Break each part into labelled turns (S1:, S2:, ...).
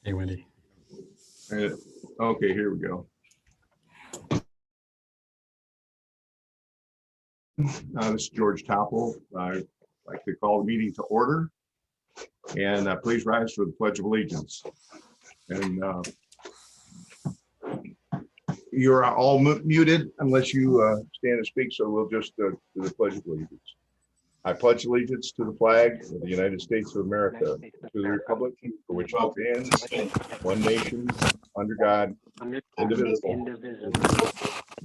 S1: Hey, Wendy.
S2: Okay, here we go. This is George Topol. I'd like to call the meeting to order. And please rise for the Pledge of Allegiance. And you're all muted unless you stand and speak, so we'll just do the Pledge of Allegiance. I pledge allegiance to the flag of the United States of America, to the republic for which it stands, one nation, under God, indivisible,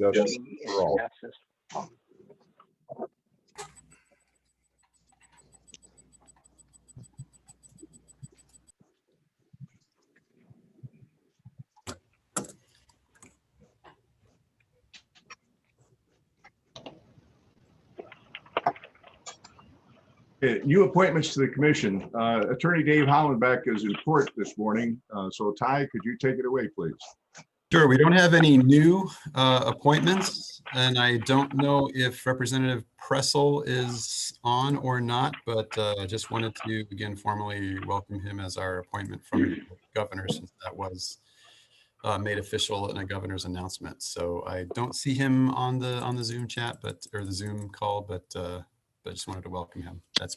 S2: justice for all. New appointments to the commission. Attorney Dave Hollenbeck is in court this morning. So Ty, could you take it away, please?
S1: Sure. We don't have any new appointments, and I don't know if Representative Pressel is on or not, but I just wanted to again formally welcome him as our appointment from the governor, since that was made official in a governor's announcement. So I don't see him on the Zoom chat, or the Zoom call, but I just wanted to welcome him. That's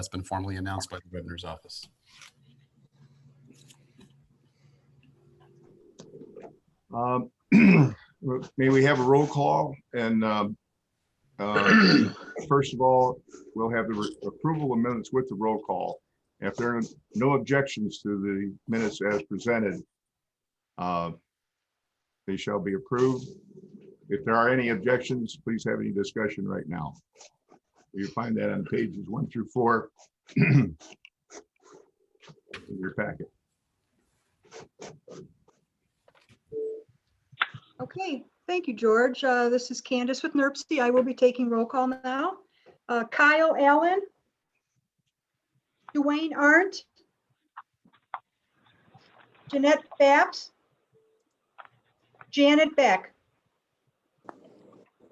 S1: been formally announced by the governor's office.
S2: May we have a roll call? And first of all, we'll have the approval of minutes with the roll call. If there are no objections to the minutes as presented, they shall be approved. If there are any objections, please have any discussion right now. You find that on pages 1 through 4 in your packet.
S3: Okay, thank you, George. This is Candace with NERC. I will be taking roll call now. Kyle Allen, Dwayne Arndt, Jeanette Babs, Janet Beck,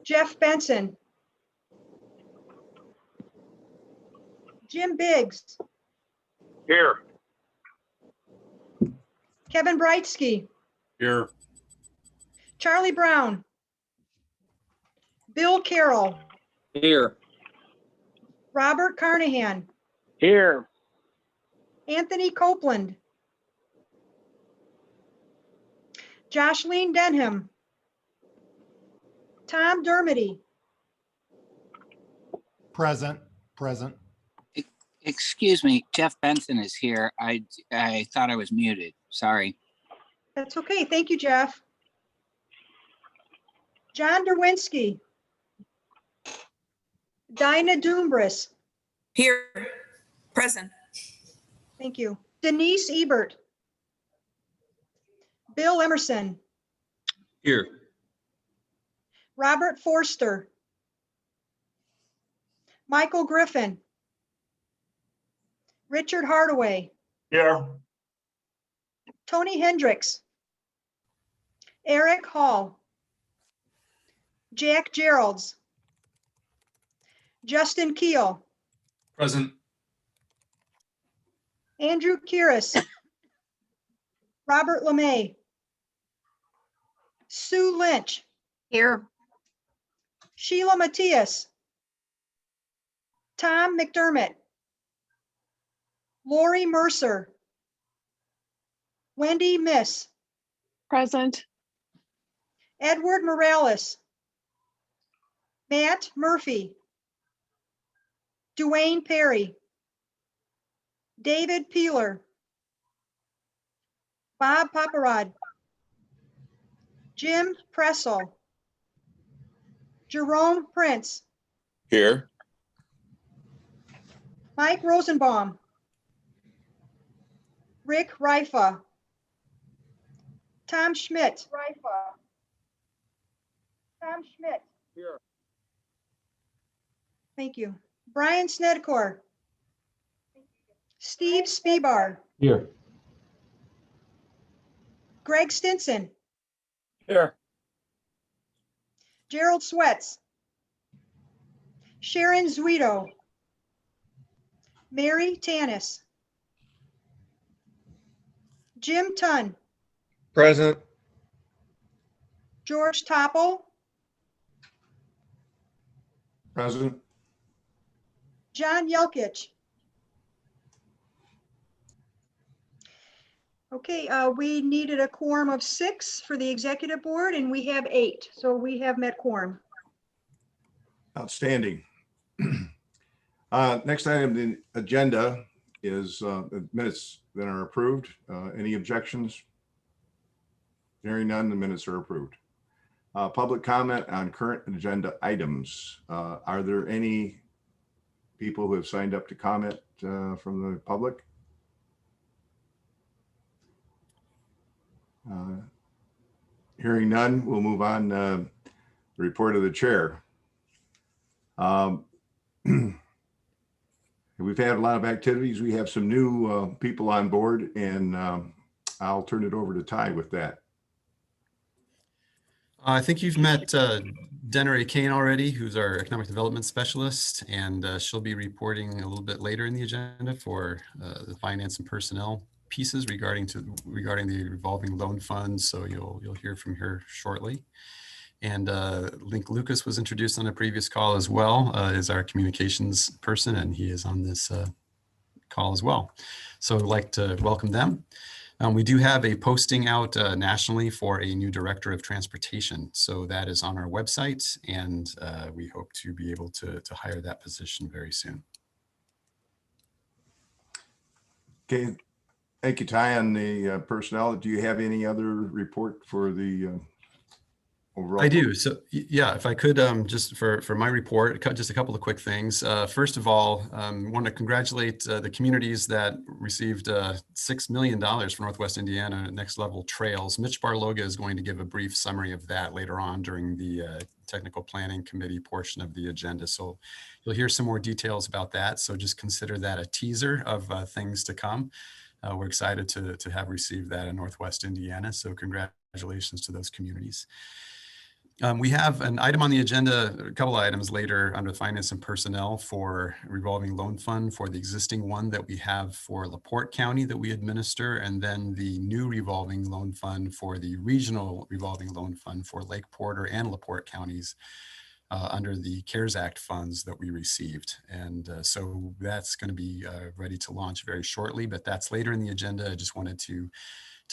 S3: Jeff Benson, Jim Biggs,
S4: Here.
S3: Kevin Brightsky,
S1: Here.
S3: Charlie Brown, Bill Carroll,
S4: Here.
S3: Robert Carnahan,
S4: Here.
S3: Anthony Copeland, Joshleen Denham, Tom Dermody,
S5: Present.
S6: Excuse me, Jeff Benson is here. I thought I was muted. Sorry.
S3: that's okay, thank you, Jeff. John Derwinski, Dinah Doombris,
S7: Here, present.
S3: thank you. Denise Ebert, Bill Emerson,
S1: Here.
S3: Robert Forster, Michael Griffin, Richard Hardaway,
S4: Here.
S3: Tony Hendricks, Eric Hall, Jack Geralds, Justin Keel,
S1: Present.
S3: Andrew Kiris, Robert LeMay, Sue Lynch,
S7: Here,
S3: Sheila Matias, Tom McDermott, Lori Mercer, Wendy Miss,
S8: Present.
S3: Edward Morales, Matt Murphy, Duane Perry, David Peeler, Bob Paparad, Jim Pressel, Jerome Prince,
S4: Here.
S3: Mike Rosenbaum, Rick Rifa, Tom Schmidt. Tom Schmidt.
S4: Here.
S3: Thank you. Brian Snedcore. Steve Spebar.
S1: Here.
S3: Greg Stinson.
S4: Here.
S3: Gerald Swets. Sharon Zuido. Mary Tanis. Jim Tunn,
S5: Present.
S3: George Topple,
S2: Present.
S3: John Yelkich. Okay, we needed a quorum of 6 for the executive board, and we have 8, so we have met quorum.
S2: Outstanding. Next item on the agenda is the minutes that are approved. Any objections? Hearing none, the minutes are approved. Public comment on current agenda items. Are there any people who have signed up to comment from the public? Hearing none, we'll move on. The report of the chair. We've had a lot of activities. We have some new people on board, and I'll turn it over to Ty with that.
S1: I think you've met Dennery Kane already, who's our economic development specialist, and she'll be reporting a little bit later in the agenda for the finance and personnel pieces regarding the revolving loan funds. So you'll hear from her shortly. And Link Lucas was introduced on a previous call as well, is our communications person, and he is on this call as well. So I'd like to welcome them. We do have a posting out nationally for a new director of transportation. So that is on our website, and we hope to be able to hire that position very soon.
S2: Okay, thank you, Ty, on the personnel. Do you have any other report for the overall?
S1: I do. So yeah, if I could, just for my report, just a couple of quick things. First of all, want to congratulate the communities that received $6 million from Northwest Indiana Next Level Trails. Mitch Barloga is going to give a brief summary of that later on during the technical planning committee portion of the agenda. So you'll hear some more details about that. So just consider that a teaser of things to come. We're excited to have received that in Northwest Indiana. So congratulations to those communities. We have an item on the agenda, a couple of items later under finance and personnel for revolving loan fund for the existing one that we have for LaPorte County that we administer, and then the new revolving loan fund for the regional revolving loan fund for Lake Porter and LaPorte counties under the CARES Act funds that we received. And so that's going to be ready to launch very shortly, but that's later in the agenda. I just wanted to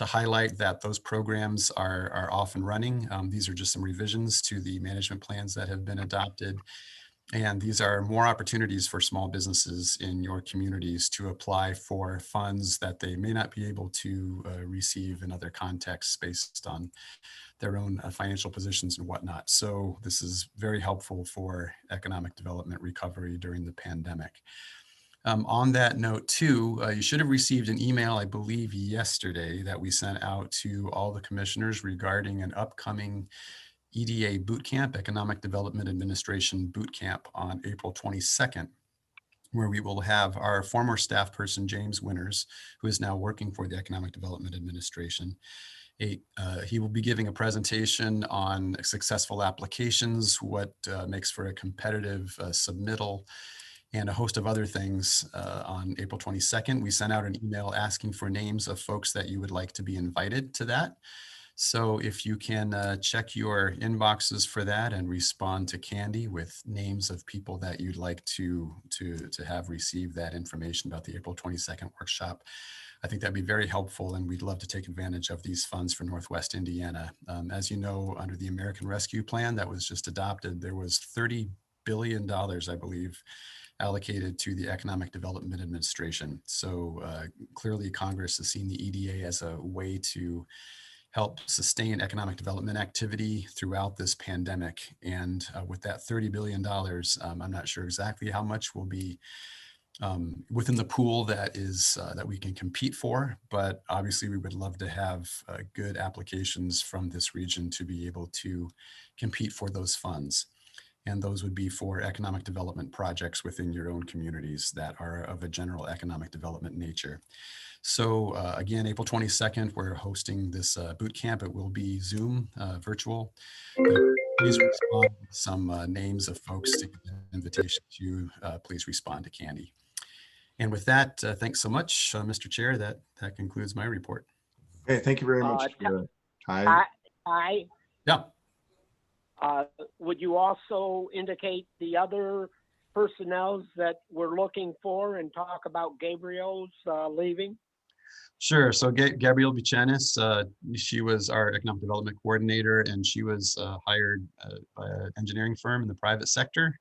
S1: highlight that those programs are off and running. These are just some revisions to the management plans that have been adopted. And these are more opportunities for small businesses in your communities to apply for funds that they may not be able to receive in other contexts based on their own financial positions and whatnot. So this is very helpful for economic development recovery during the pandemic. On that note too, you should have received an email, I believe yesterday, that we sent out to all the commissioners regarding an upcoming EDA boot camp, Economic Development Administration boot camp on April 22nd, where we will have our former staff person, James Winters, who is now working for the Economic Development Administration. He will be giving a presentation on successful applications, what makes for a competitive submittal, and a host of other things on April 22nd. We sent out an email asking for names of folks that you would like to be invited to that. So if you can check your inboxes for that and respond to Candy with names of people that you'd like to have receive that information about the April 22nd workshop, I think that'd be very helpful, and we'd love to take advantage of these funds for Northwest Indiana. As you know, under the American Rescue Plan that was just adopted, there was $30 billion, I believe, allocated to the Economic Development Administration. So clearly Congress has seen the EDA as a way to help sustain economic development activity throughout this pandemic. And with that $30 billion, I'm not sure exactly how much will be within the pool that is that we can compete for, but obviously we would love to have good applications from this region to be able to compete for those funds. And those would be for economic development projects within your own communities that are of a general economic development nature. So again, April 22nd, we're hosting this boot camp. It will be Zoom virtual. Please respond with some names of folks to get an invitation to. Please respond to Candy. And with that, thanks so much, Mr. Chair. That concludes my report.
S2: Hey, thank you very much, Ty.
S1: Yeah.
S5: Would you also indicate the other personnel that we're looking for and talk about Gabriel's leaving?
S1: Sure. So Gabrielle Buchanis, she was our economic development coordinator, and she was hired by an engineering firm in the private sector.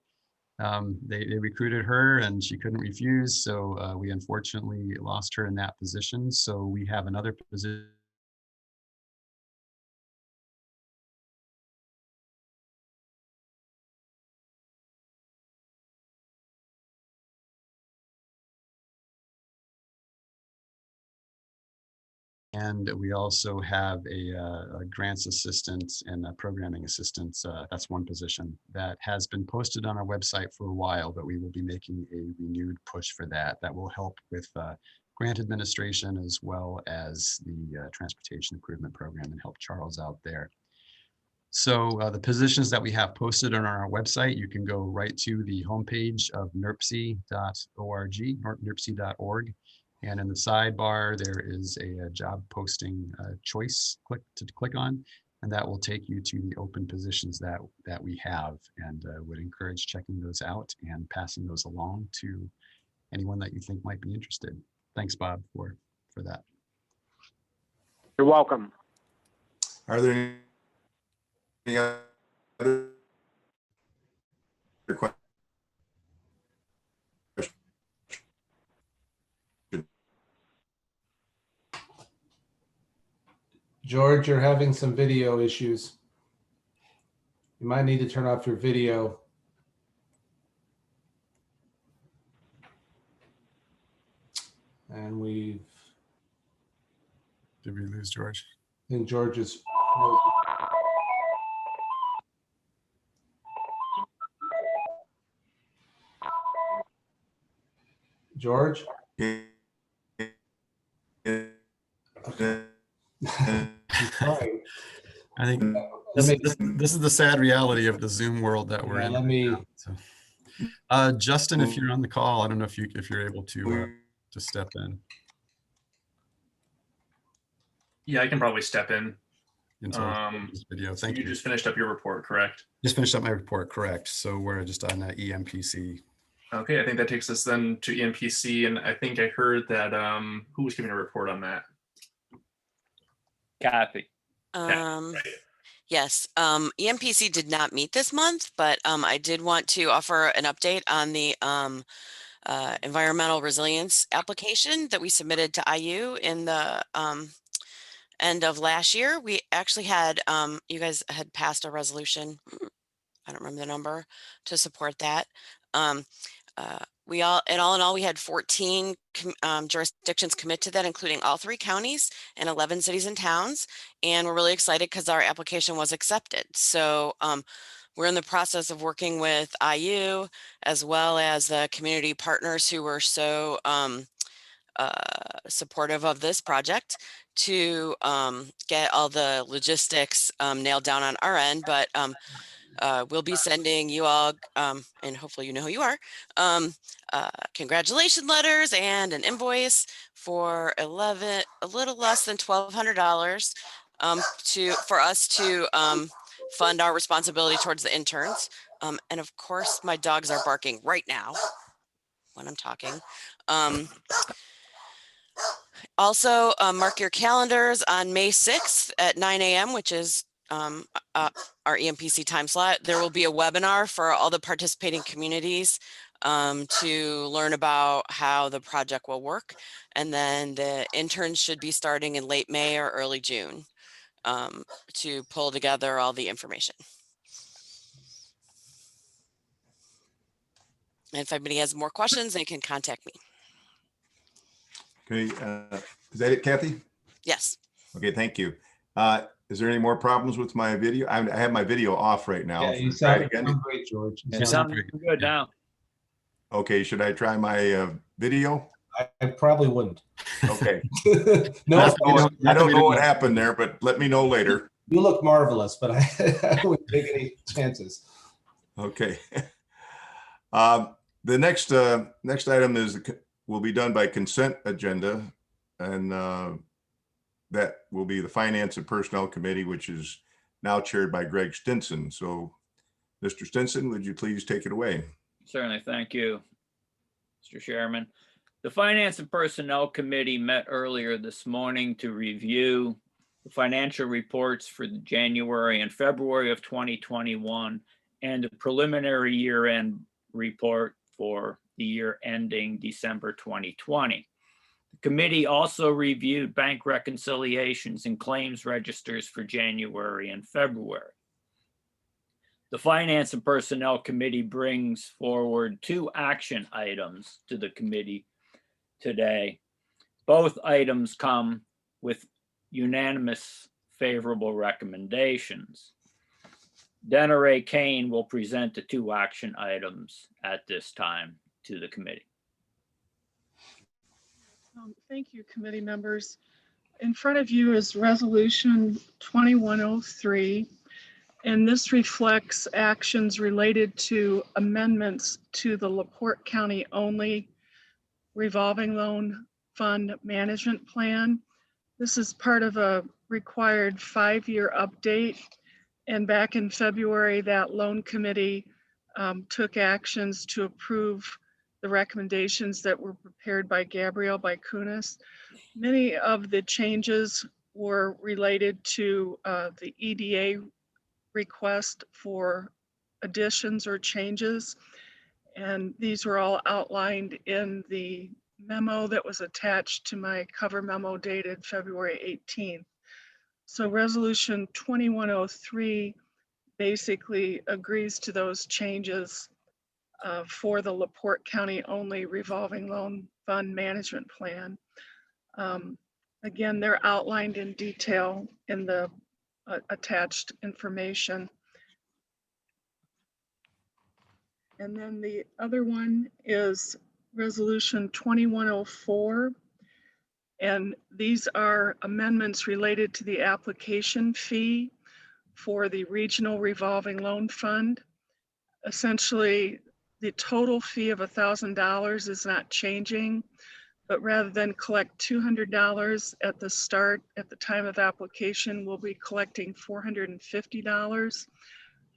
S1: They recruited her, and she couldn't refuse. So we unfortunately lost her in that position. So we have another position. And we also have a grants assistant and a programming assistant. That's one position that has been posted on our website for a while, but we will be making a renewed push for that. That will help with grant administration as well as the transportation improvement program and help Charles out there. So the positions that we have posted on our website, you can go right to the homepage of nrpc.org, nrpc.org. And in the sidebar, there is a job posting choice to click on, and that will take you to the open positions that we have, and would encourage checking those out and passing those along to anyone that you think might be interested. Thanks, Bob, for that.
S5: You're welcome.
S2: Are there any other questions?
S8: George, you're having some video issues. You might need to turn off your video. And
S1: Did we lose George?
S8: in George's. George? Okay.
S1: I think
S8: Let
S1: this is the sad reality of the Zoom world that we're in.
S8: let me.
S1: now, so. Justin, if you're on the call, I don't know if you're able to step in.
S9: Yeah, I can probably step in.
S1: Into this video. Thank you.
S9: You just finished up your report, correct?
S1: Just finished up my report, correct. So we're just on EMPC.
S9: Okay, I think that takes us then to EMPC, and I think I heard that who was giving a report on that?
S4: Kathy.
S9: Right.
S10: Yes, EMPC did not meet this month, but I did want to offer an update on the environmental resilience application that we submitted to IU in the end of last year. We actually had, you guys had passed a resolution, I don't remember the number, to support that. In all, we had 14 jurisdictions commit to that, including all 3 counties and 11 cities and towns. And we're really excited because our application was accepted. So we're in the process of working with IU as well as the community partners who were so supportive of this project to get all the logistics nailed down on our end. But we'll be sending you all, and hopefully you know who you are, congratulation letters and an invoice for a little less than $1,200 for us to fund our responsibility towards the interns. And of course, my dogs are barking right now when I'm talking. Also, mark your calendars on May 6th at 9 a.m., which is our EMPC time slot. There will be a webinar for all the participating communities to learn about how the project will work. And then the interns should be starting in late May or early June to pull together all the information. And if anybody has more questions, they can contact me.
S2: Okay, is that it, Kathy?
S10: Yes.
S2: Okay, thank you. Is there any more problems with my video? I have my video off right now.
S8: Yeah, you
S2: Try it
S8: sound
S2: again.
S8: great, George.
S4: You sound good now.
S2: Okay, should I try my video?
S8: I probably wouldn't.
S2: Okay.
S8: No,
S2: I don't know what happened there, but let me know later.
S8: you look marvelous, but I wouldn't take any chances.
S2: Okay. The next item will be done by consent agenda, and that will be the Finance and Personnel Committee, which is now chaired by Greg Stinson. So, Mr. Stinson, would you please take it away?
S11: Certainly. Thank you, Mr. Chairman. The Finance and Personnel Committee met earlier this morning to review the financial reports for the January and February of 2021 and the preliminary year-end report for the year ending December 2020. The committee also reviewed bank reconciliations and claims registers for January and February. The Finance and Personnel Committee brings forward 2 action items to the committee today. Both items come with unanimous favorable recommendations. Denneray Kane will present the 2 action items at this time to the committee.
S12: Thank you, committee members. In front of you is Resolution 2103, and this reflects actions related to amendments to the LaPorte County only revolving loan fund management plan. This is part of a required 5-year update. And back in February, that loan committee took actions to approve the recommendations that were prepared by Gabrielle Baikunis. Many of the changes were related to the EDA request for additions or changes. And these were all outlined in the memo that was attached to my cover memo dated February 18th. So Resolution 2103 basically agrees to those changes for the LaPorte County only revolving loan fund management plan. Again, they're outlined in detail in the attached information. And then the other one is Resolution 2104. And these are amendments related to the application fee for the Regional Revolving Loan Fund. Essentially, the total fee of $1,000 is not changing, but rather than collect $200 at the start, at the time of application, we'll be collecting $450.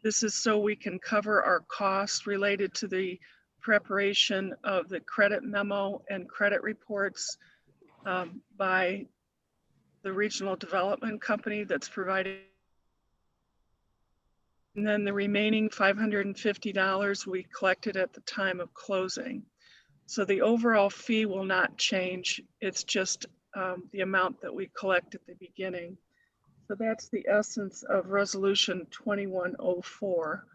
S12: This is so we can cover our costs related to the preparation of the credit memo and credit reports by the regional development company that's providing. And then the remaining $550 we collected at the time of closing. So the overall fee will not change. It's just the amount that we collect at the beginning. So that's the essence of Resolution 2104.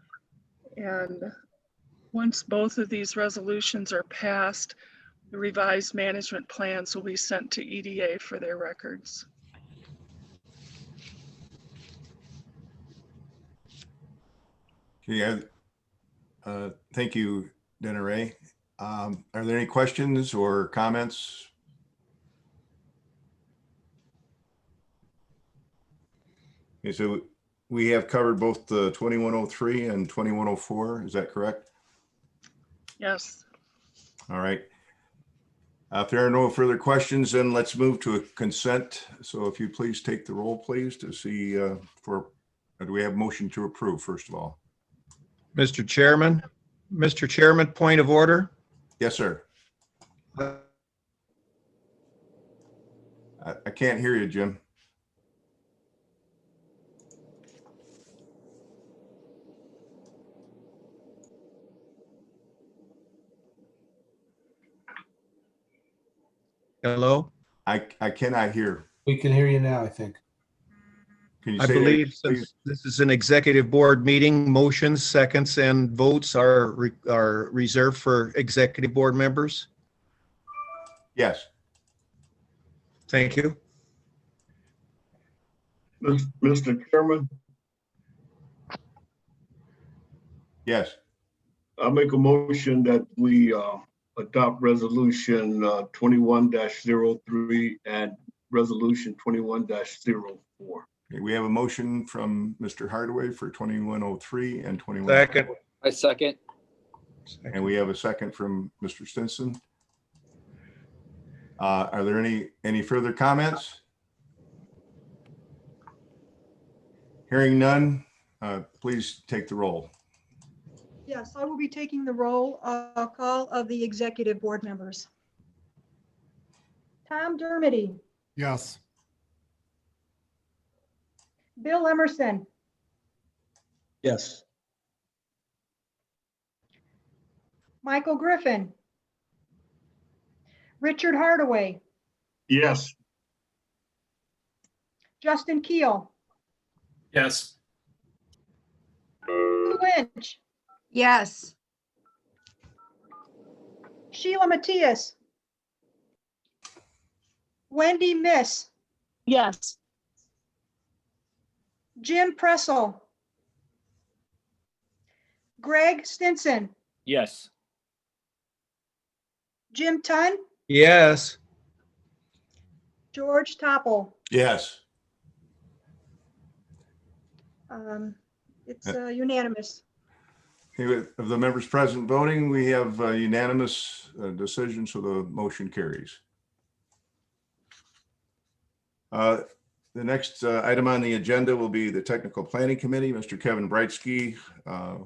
S12: And once both of these resolutions are passed, the revised management plans will be sent to EDA for their records.
S2: Okay, thank you, Denneray. Are there any questions or comments? Okay, so we have covered both the 2103 and 2104. Is that correct?
S12: Yes.
S2: All right. If there are no further questions, then let's move to a consent. So if you please take the roll, please, to see do we have motion to approve, first of all?
S13: Mr. Chairman, point of order.
S2: Yes, sir. I can't hear you, Jim.
S13: Hello?
S2: I cannot hear.
S8: We can hear you now, I think.
S2: Can you
S13: I
S2: say that,
S13: believe
S2: please?
S13: since this is an executive board meeting, motions, seconds, and votes are reserved for executive board members.
S2: Yes.
S13: Thank you.
S14: Mr. Chairman,
S2: Yes.
S14: I make a motion that we adopt Resolution 21-03 and Resolution 21-04.
S2: Okay, we have a motion from Mr. Hardaway for 2103 and 21.
S13: Second.
S4: I second.
S2: And we have a second from Mr. Stinson. Are there any further comments? Hearing none, please take the roll.
S3: Yes, I will be taking the roll call of the executive board members. Tom Dermody,
S1: Yes.
S3: Bill Emerson,
S14: Yes.
S3: Michael Griffin, Richard Hardaway,
S14: Yes.
S3: Justin Keel,
S9: Yes.
S3: Sue Lynch,
S7: Yes.
S3: Sheila Matias, Wendy Miss,
S12: Yes.
S3: Jim Pressel, Greg Stinson,
S11: Yes.
S3: Jim Tunn,
S13: Yes.
S3: George Topple.
S2: Yes.
S3: It's unanimous.
S2: Okay, of the members present voting, we have a unanimous decision, so the motion carries. The next item on the agenda will be the Technical Planning Committee. Mr. Kevin Brightsky. Are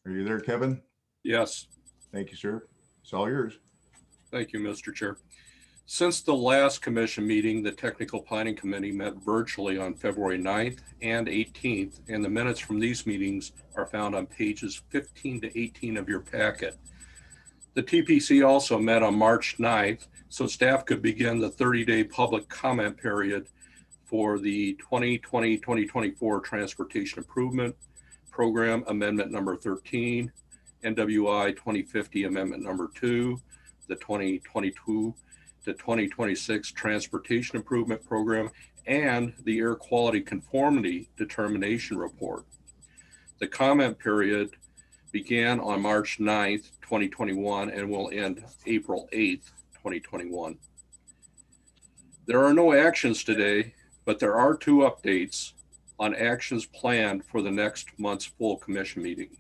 S2: you there, Kevin?
S15: Yes,
S2: Thank you, sir. It's all yours.
S15: thank you, Mr. Chair. Since the last commission meeting, the Technical Planning Committee met virtually on February 9th and 18th, and the minutes from these meetings are found on pages 15 to 18 of your packet. The TPC also met on March 9th, so staff could begin the 30-day public comment period for the 2020-2024 Transportation Improvement Program Amendment Number 13, NWI 2050 Amendment Number 2, the 2022 to 2026 Transportation Improvement Program, and the Air Quality Conformity Determination Report. The comment period began on March 9th, 2021, and will end April 8th, 2021. There are no actions today, but there are 2 updates on actions planned for the next month's full commission meeting.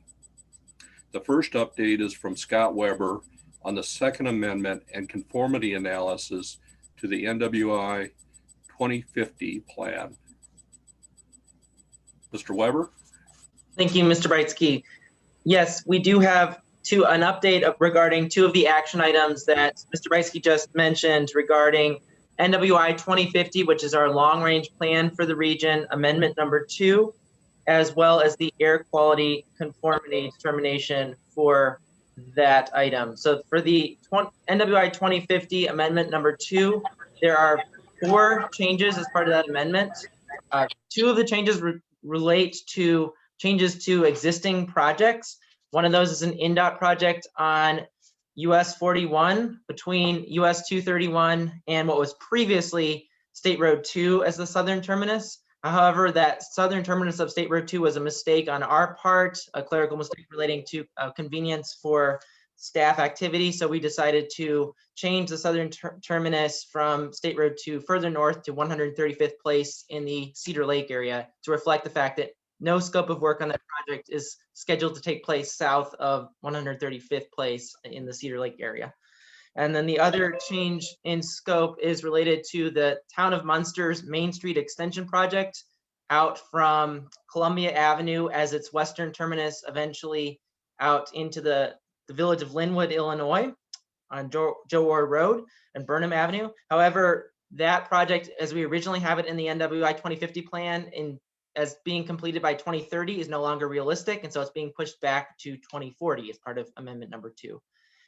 S15: The first update is from Scott Weber on the second amendment and conformity analysis to the NWI 2050 plan. Mr. Weber?
S16: Thank you, Mr. Brightsky. Yes, we do have an update regarding 2 of the action items that Mr. Brightsky just mentioned regarding NWI 2050, which is our long-range plan for the region, amendment number 2, as well as the air quality conformity determination for that item. So for the NWI 2050 amendment number 2, there are 4 changes as part of that amendment. 2 of the changes relate to changes to existing projects. One of those is an NDOT project on US 41 between US 231 and what was previously State Road 2 as the southern terminus. However, that southern terminus of State Road 2 was a mistake on our part, a clerical mistake relating to convenience for staff activity. So we decided to change the southern terminus from State Road 2 further north to 135th Place in the Cedar Lake area to reflect the fact that no scope of work on that project is scheduled to take place south of 135th Place in the Cedar Lake area. And then the other change in scope is related to the Town of Munster's Main Street Extension Project out from Columbia Avenue as its western terminus, eventually out into the village of Linwood, Illinois on Joe Orr Road and Burnham Avenue. However, that project, as we originally have it in the NWI 2050 plan as being completed by 2030 is no longer realistic. And so it's being pushed back to 2040 as part of amendment number 2.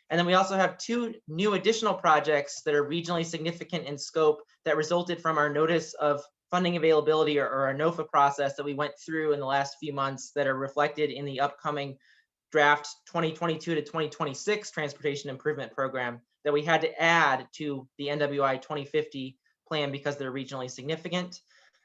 S16: And then we also have 2 new additional projects that are regionally significant in scope that resulted from our notice of funding availability or our NOFA process that we went through in the last few months that are reflected in the upcoming draft 2022 to 2026 Transportation Improvement Program that we had to add to the NWI 2050 plan because they're regionally significant.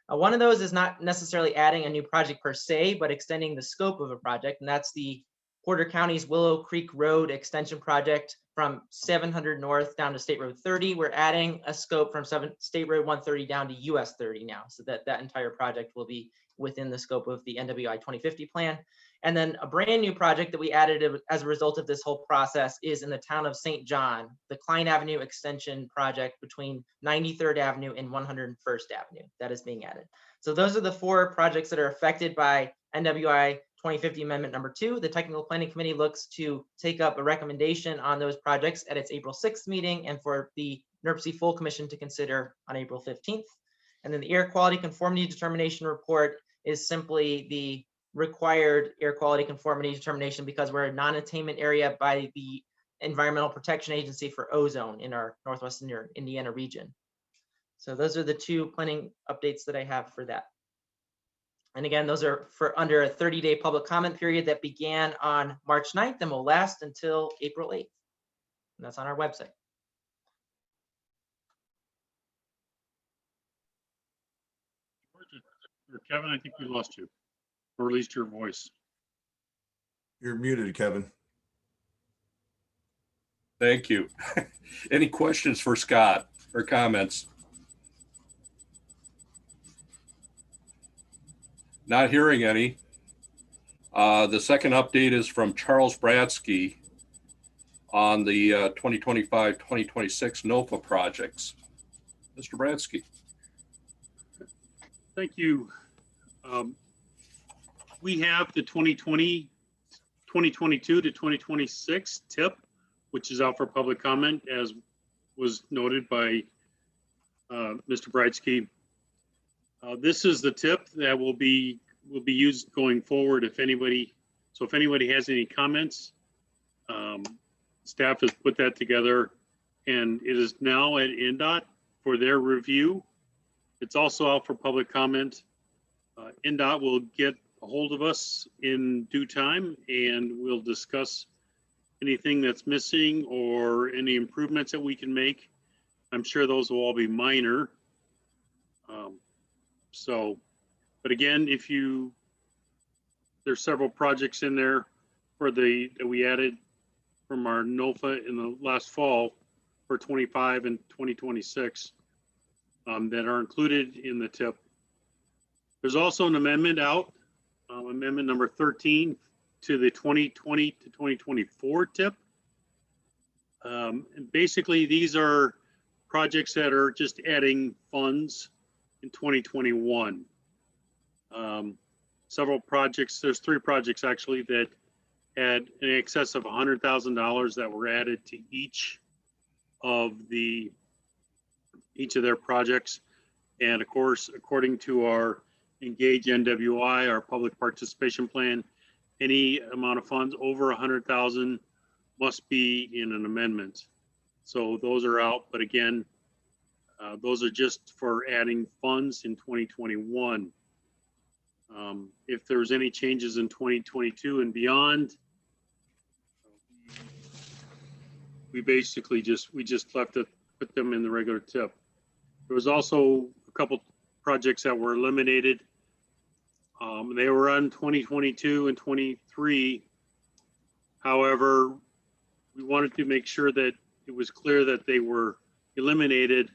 S16: One of those is not necessarily adding a new project per se, but extending the scope of a project, and that's the Porter County's Willow Creek Road Extension Project from 700 North down to State Road 30. We're adding a scope from State Road 130 down to US 30 now, so that entire project will be within the scope of the NWI 2050 plan. And then a brand new project that we added as a result of this whole process is in the town of St. John, the Klein Avenue extension project between 93rd Avenue and 101st Avenue that is being added. So those are the 4 projects that are affected by NWI 2050 Amendment number 2. The Technical Planning Committee looks to take up a recommendation on those projects at its April 6th meeting and for the NERC full commission to consider on April 15th. And then the air quality conformity determination report is simply the required air quality conformity determination because we're a non-attainment area by the Environmental Protection Agency for ozone in our Northwestern Indiana region. So those are the 2 planning updates that I have for that. And again, those are for under a 30-day public comment period that began on March 9th and will last until April 8th. And that's on our website.
S17: Or Kevin, I think we lost you, or at least your voice.
S2: You're muted, Kevin.
S15: Thank you. Any questions for Scott or comments? Not hearing any. The second update is from Charles Bradsky on the 2025-2026 NOFA projects. Mr. Bradsky.
S17: Thank you. We have the 2022 to 2026 TIP, which is out for public comment, as was noted by Mr. Brightsky. This is the tip that will be used going forward if anybody has any comments. Staff has put that together and it is now at NDOT for their review. It's also out for public comment. NDOT will get a hold of us in due time and we'll discuss anything that's missing or any improvements that we can make. I'm sure those will all be minor. But again, there's several projects in there that we added from our NOFA in the last fall for 25 and 2026 that are included in the TIP. There's also an amendment out, amendment number 13 to the 2020 to 2024 TIP. And basically, these are projects that are just adding funds in 2021. Several projects, there's 3 projects actually that had in excess of $100,000 that were added to each of their projects. And of course, according to our Engage NWI, our public participation plan, any amount of funds over 100,000 must be in an amendment. So those are out, but again, those are just for adding funds in 2021. If there's any changes in 2022 and beyond, we basically just left it, put them in the regular TIP. There was also a couple projects that were eliminated. They were on 2022 and 23. However, we wanted to make sure that it was clear that they were eliminated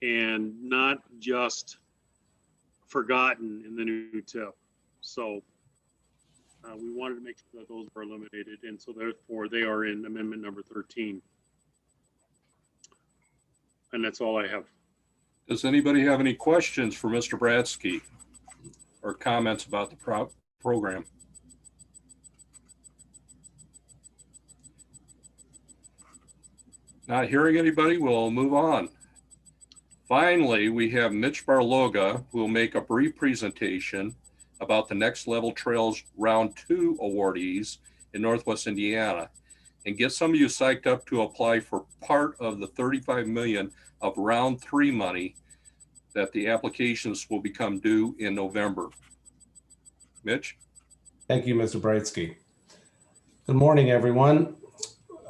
S17: and not just forgotten in the new TIP. So we wanted to make sure that those were eliminated, and so therefore they are in amendment number 13. And that's all I have.
S15: Does anybody have any questions for Mr. Bradsky or comments about the program? Not hearing anybody, we'll move on. Finally, we have Mitch Barloga, who will make a brief presentation about the Next Level Trails Round 2 awardees in Northwest Indiana and get some of you psyched up to apply for part of the $35 million of Round 3 money that the applications will become due in November. Mitch?
S8: Thank you, Mr. Brightsky. Good morning, everyone.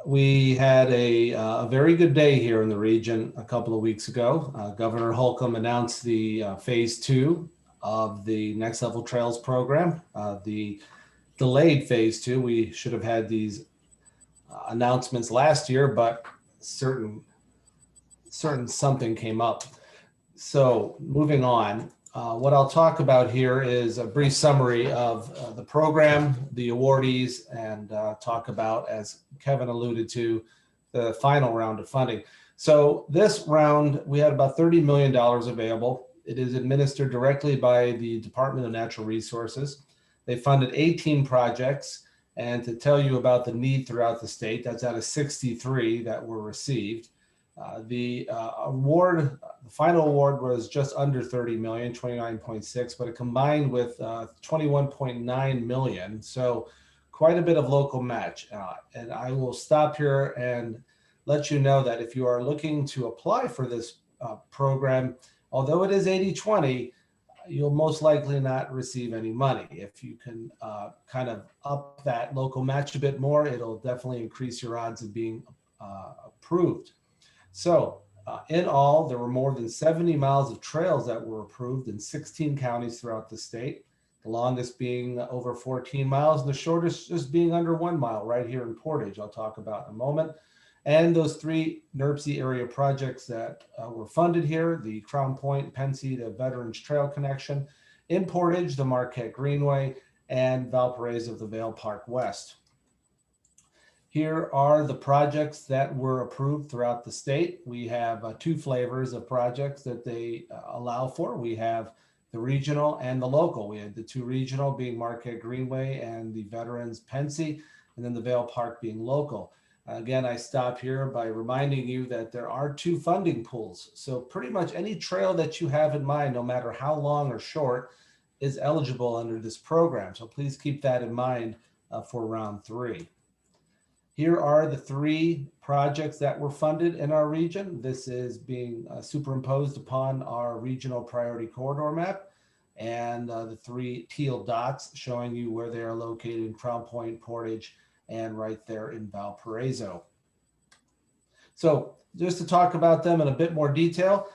S8: We had a very good day here in the region a couple of weeks ago. Governor Holcomb announced the phase 2 of the Next Level Trails program. The delayed phase 2, we should have had these announcements last year, but certain something came up. So moving on, what I'll talk about here is a brief summary of the program, the awardees, and talk about, as Kevin alluded to, the final round of funding. So this round, we had about $30 million available. It is administered directly by the Department of Natural Resources. They funded 18 projects. And to tell you about the need throughout the state, that's out of 63 that were received. The final award was just under 30 million, 29.6, but it combined with 21.9 million. So quite a bit of local match. And I will stop here and let you know that if you are looking to apply for this program, although it is 80-20, you'll most likely not receive any money. If you can kind of up that local match a bit more, it'll definitely increase your odds of being approved. So in all, there were more than 70 miles of trails that were approved in 16 counties throughout the state, the longest being over 14 miles and the shortest just being under 1 mile right here in Portage, I'll talk about in a moment. And those 3 NERC area projects that were funded here, the Crown Point, Pensy, the Veterans Trail Connection, in Portage, the Marquette Greenway, and Valparaiso, the Vale Park West. Here are the projects that were approved throughout the state. We have 2 flavors of projects that they allow for. We have the regional and the local. We had the 2 regional being Marquette Greenway and the Veterans Pensy, and then the Vale Park being local. Again, I stop here by reminding you that there are 2 funding pools. So pretty much any trail that you have in mind, no matter how long or short, is eligible under this program. So please keep that in mind for round 3. Here are the 3 projects that were funded in our region. This is being superimposed upon our regional priority corridor map, and the 3 teal dots showing you where they are located in Crown Point, Portage, and right there in Valparaiso. So just to talk about them in a bit more detail,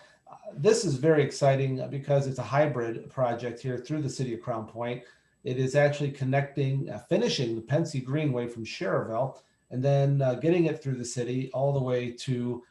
S8: this is very exciting because it's a hybrid project here through the city of Crown Point. It is actually connecting, finishing the Pensy Greenway from Cherville, and then getting it through the city all the way to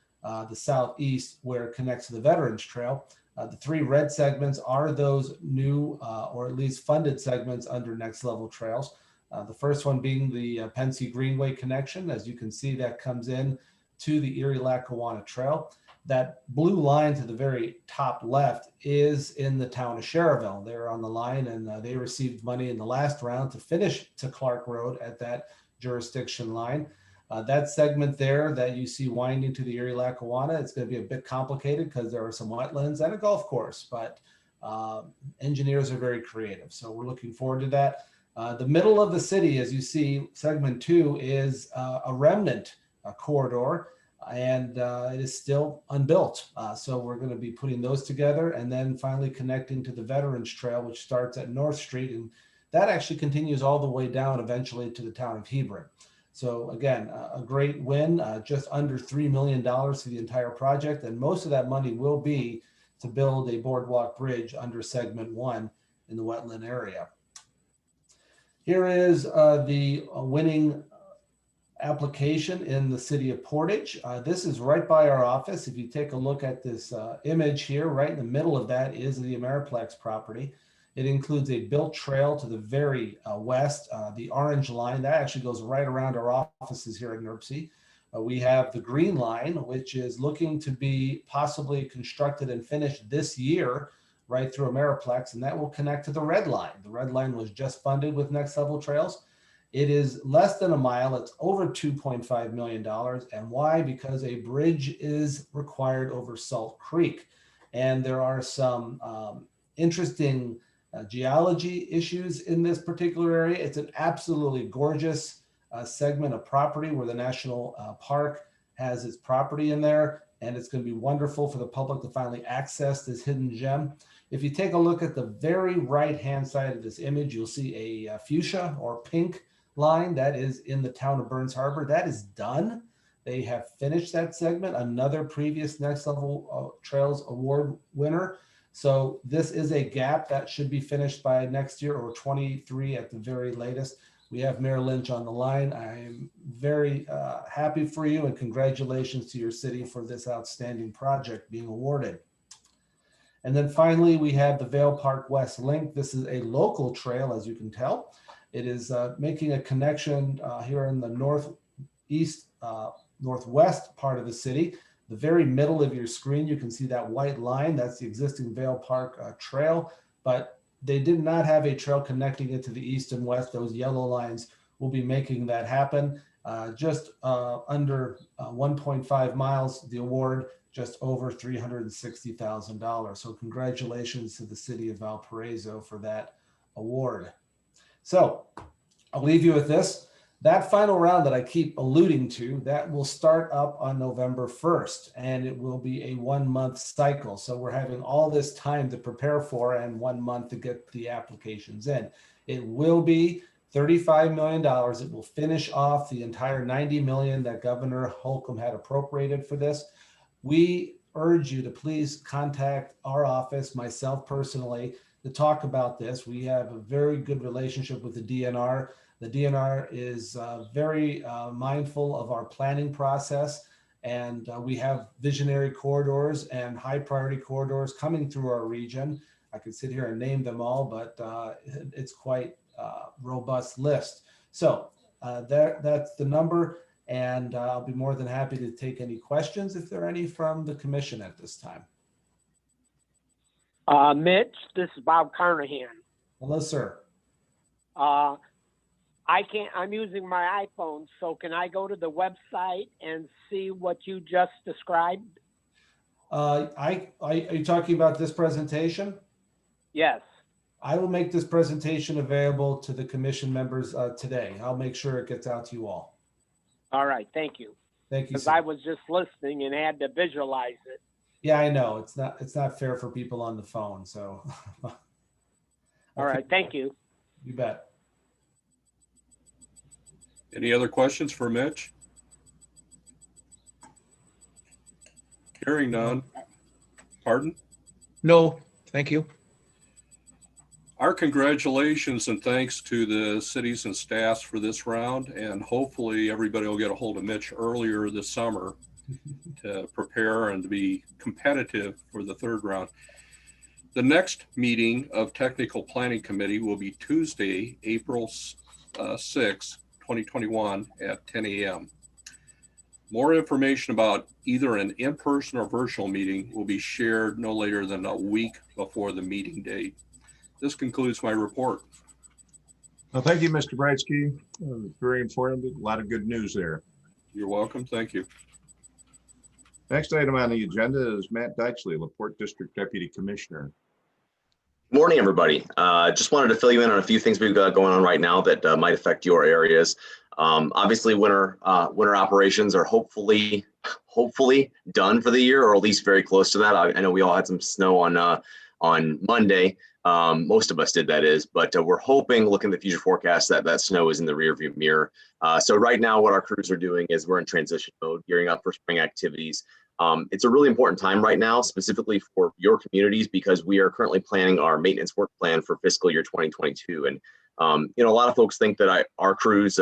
S8: the southeast where it connects to the Veterans Trail. The 3 red segments are those new or at least funded segments under Next Level Trails. The first one being the Pensy Greenway connection. As you can see, that comes in to the Erie-Lackawanna Trail. That blue line to the very top left is in the town of Cherville. They're on the line, and they received money in the last round to finish to Clark Road at that jurisdiction line. That segment there that you see winding to the Erie-Lackawanna, it's going to be a bit complicated because there are some wetlands and a golf course, but engineers are very creative. So we're looking forward to that. The middle of the city, as you see, segment 2 is a remnant corridor, and it is still unbuilt. So we're going to be putting those together and then finally connecting to the Veterans Trail, which starts at North Street. And that actually continues all the way down eventually to the town of Hebron. So again, a great win, just under $3 million for the entire project. And most of that money will be to build a boardwalk bridge under segment 1 in the wetland area. Here is the winning application in the city of Portage. This is right by our office. If you take a look at this image here, right in the middle of that is the Ameriplex property. It includes a built trail to the very west, the orange line that actually goes right around our offices here at NERC. We have the green line, which is looking to be possibly constructed and finished this year right through Ameriplex, and that will connect to the red line. The red line was just funded with Next Level Trails. It is less than a mile. It's over $2.5 million. And why? Because a bridge is required over Salt Creek. And there are some interesting geology issues in this particular area. It's an absolutely gorgeous segment of property where the National Park has its property in there. And it's going to be wonderful for the public to finally access this hidden gem. If you take a look at the very right-hand side of this image, you'll see a fuchsia or pink line that is in the town of Burns Harbor. That is done. They have finished that segment, another previous Next Level Trails Award winner. So this is a gap that should be finished by next year or 23 at the very latest. We have Mayor Lynch on the line. I am very happy for you and congratulations to your city for this outstanding project being awarded. And then finally, we have the Vale Park West Link. This is a local trail, as you can tell. It is making a connection here in the northeast, northwest part of the city. The very middle of your screen, you can see that white line. That's the existing Vale Park trail, but they did not have a trail connecting it to the east and west. Those yellow lines will be making that happen. Just under 1.5 miles, the award just over $360,000. So congratulations to the city of Valparaiso for that award. So I'll leave you with this. That final round that I keep alluding to, that will start up on November 1st, and it will be a 1-month cycle. So we're having all this time to prepare for and 1 month to get the applications in. It will be $35 million. It will finish off the entire $90 million that Governor Holcomb had appropriated for this. We urge you to please contact our office, myself personally, to talk about this. We have a very good relationship with the DNR. The DNR is very mindful of our planning process, and we have visionary corridors and high priority corridors coming through our region. I could sit here and name them all, but it's quite a robust list. So that's the number, and I'll be more than happy to take any questions if there are any from the commission at this time.
S5: Mitch, this is Bob Carnahan.
S8: Hello, sir.
S5: I'm using my iPhone, so can I go to the website and see what you just described?
S8: Are you talking about this presentation?
S5: Yes.
S8: I will make this presentation available to the commission members today. I'll make sure it gets out to you all.
S5: All right, thank you.
S8: Thank you.
S5: Because
S8: Sir.
S5: I was just listening and had to visualize it.
S8: Yeah, I know. It's not fair for people on the phone, so.
S5: All right, thank you.
S8: You bet.
S15: Any other questions for Mitch? Hearing none. Pardon?
S13: No, thank you.
S15: Our congratulations and thanks to the cities and staffs for this round, and hopefully everybody will get a hold of Mitch earlier this summer to prepare and to be competitive for the third round. The next meeting of Technical Planning Committee will be Tuesday, April 6, 2021 at 10 a.m. More information about either an in-person or virtual meeting will be shared no later than a week before the meeting date. This concludes my report.
S2: Well, thank you, Mr. Brightsky. Very informative. A lot of good news there.
S15: You're welcome. Thank you.
S2: Next item on the agenda is Matt Deitchley, LaPorte District Deputy Commissioner.
S18: Morning, everybody. Just wanted to fill you in on a few things we've got going on right now that might affect your areas. Obviously, winter operations are hopefully done for the year, or at least very close to that. I know we all had some snow on Monday. Most of us did, that is, but we're hoping, looking at the future forecast, that snow is in the rearview mirror. So right now, what our crews are doing is we're in transition mode, gearing up for spring activities. It's a really important time right now, specifically for your communities, because we are currently planning our maintenance work plan for fiscal year 2022. And a lot of folks think that our crews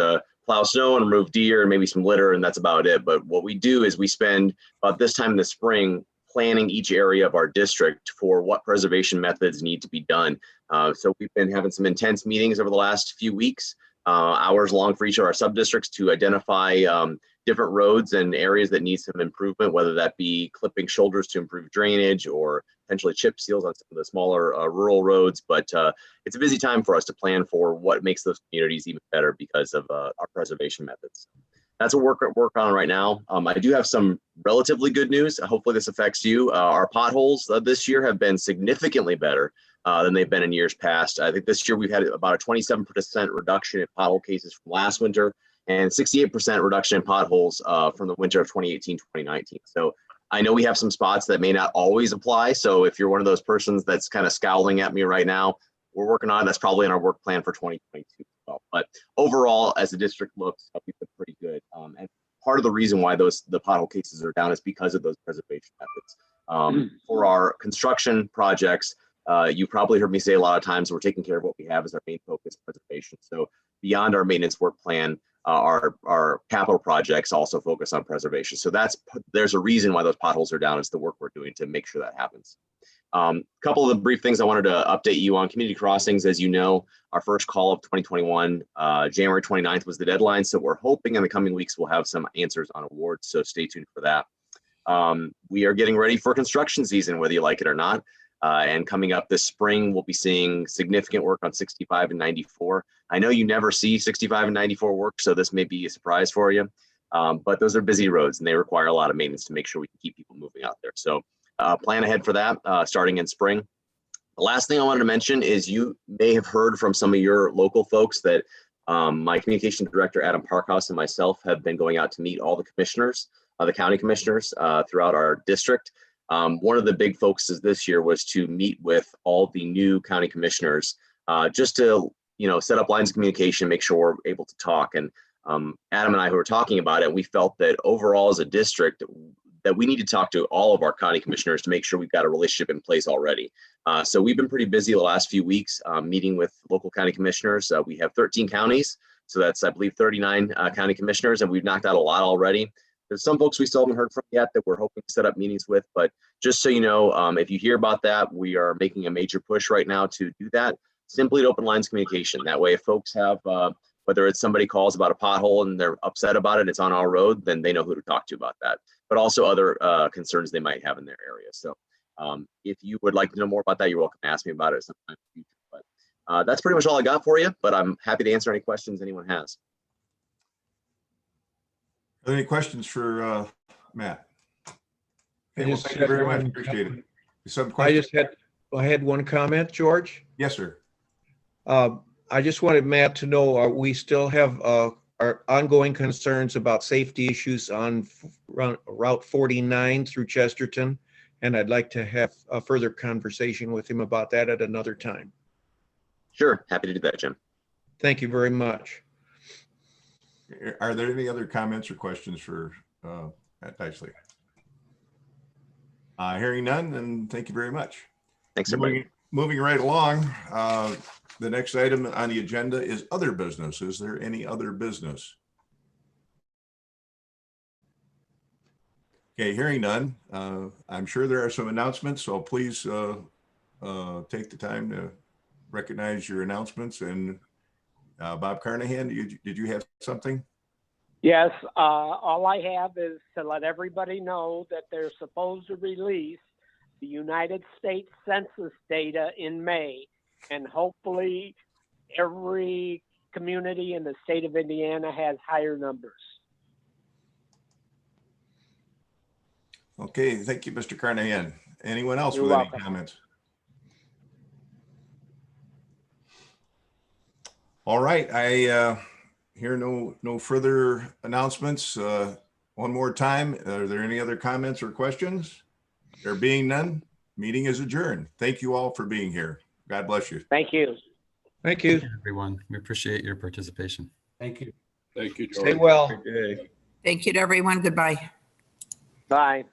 S18: plow snow and remove deer and maybe some litter, and that's about it. But what we do is we spend about this time in the spring planning each area of our district for what preservation methods need to be done. So we've been having some intense meetings over the last few weeks, hours long for each of our sub-districts, to identify different roads and areas that need some improvement, whether that be clipping shoulders to improve drainage or potentially chip seals on some of the smaller rural roads. But it's a busy time for us to plan for what makes those communities even better because of our preservation methods. That's what we're working on right now. I do have some relatively good news. Hopefully this affects you. Our potholes this year have been significantly better than they've been in years past. I think this year we've had about a 27% reduction in pothole cases from last winter and 68% reduction in potholes from the winter of 2018-2019. So I know we have some spots that may not always apply. So if you're one of those persons that's kind of scowling at me right now, we're working on it. That's probably in our work plan for 2022 as well. But overall, as the district looks, we've been pretty good. And part of the reason why the pothole cases are down is because of those preservation methods. For our construction projects, you probably heard me say a lot of times, we're taking care of what we have as our main focus, preservation. So beyond our maintenance work plan, our capital projects also focus on preservation. So there's a reason why those potholes are down. Is the work we're doing to make sure that happens. Couple of the brief things I wanted to update you on. Community crossings, as you know, our first call of 2021, January 29th was the deadline. So we're hoping in the coming weeks we'll have some answers on awards. So stay tuned for that. We are getting ready for construction season, whether you like it or not. And coming up this spring, we'll be seeing significant work on 65 and 94. I know you never see 65 and 94 work, so this may be a surprise for you. But those are busy roads and they require a lot of maintenance to make sure we can keep people moving out there. So plan ahead for that starting in spring. The last thing I wanted to mention is you may have heard from some of your local folks that my communication director, Adam Parkhouse, and myself have been going out to meet all the commissioners, the county commissioners throughout our district. One of the big focuses this year was to meet with all the new county commissioners just to, set up lines of communication, make sure we're able to talk. And Adam and I, who were talking about it, we felt that overall as a district, that we need to talk to all of our county commissioners to make sure we've got a relationship in place already. So we've been pretty busy the last few weeks meeting with local county commissioners. We have 13 counties, so that's, I believe, 39 county commissioners, and we've knocked out a lot already. There's some folks we still haven't heard from yet that we're hoping to set up meetings with, but just so you know, if you hear about that, we are making a major push right now to do that. Simply to open lines of communication. That way, if folks have, whether it's somebody calls about a pothole and they're upset about it, it's on our road, then they know who to talk to about that. But also other concerns they might have in their area. So if you would like to know more about that, you're welcome to ask me about it sometime in the future. But that's pretty much all I got for you, but I'm happy to answer any questions anyone has.
S2: Are there any questions for Matt? Okay, well,
S13: just
S2: thank you very
S13: had
S2: much.
S13: one
S2: Appreciate it. Some
S13: I
S2: questions?
S13: had one comment, George.
S2: Yes, sir.
S13: I just wanted Matt to know, we still have our ongoing concerns about safety issues on Route 49 through Chesterton. And I'd like to have a further conversation with him about that at another time.
S18: Sure, happy to do that, Jim.
S13: Thank you very much.
S2: Are there any other comments or questions for Matt Deitchle? Hearing none, then thank you very much.
S18: Thanks, everybody.
S2: Moving right along, the next item on the agenda is other business. Is there any other business? Okay, hearing none. I'm sure there are some announcements, so please take the time to recognize your announcements. And Bob Carnahan, did you have something?
S5: Yes, all I have is to let everybody know that they're supposed to release the United States Census data in May, and hopefully every community in the state of Indiana has higher numbers.
S2: Okay, thank you, Mr. Carnahan. Anyone else
S5: You're
S2: with
S5: welcome.
S2: any comments? All right, I hear no further announcements. One more time, are there any other comments or questions? There being none, meeting is adjourned. Thank you all for being here. God bless you.
S5: Thank you.
S13: Thank you.
S1: Everyone, we appreciate your participation.
S8: Thank you.
S15: Thank you, George.
S13: Stay well.
S7: Thank you to everyone. Goodbye.
S5: Bye.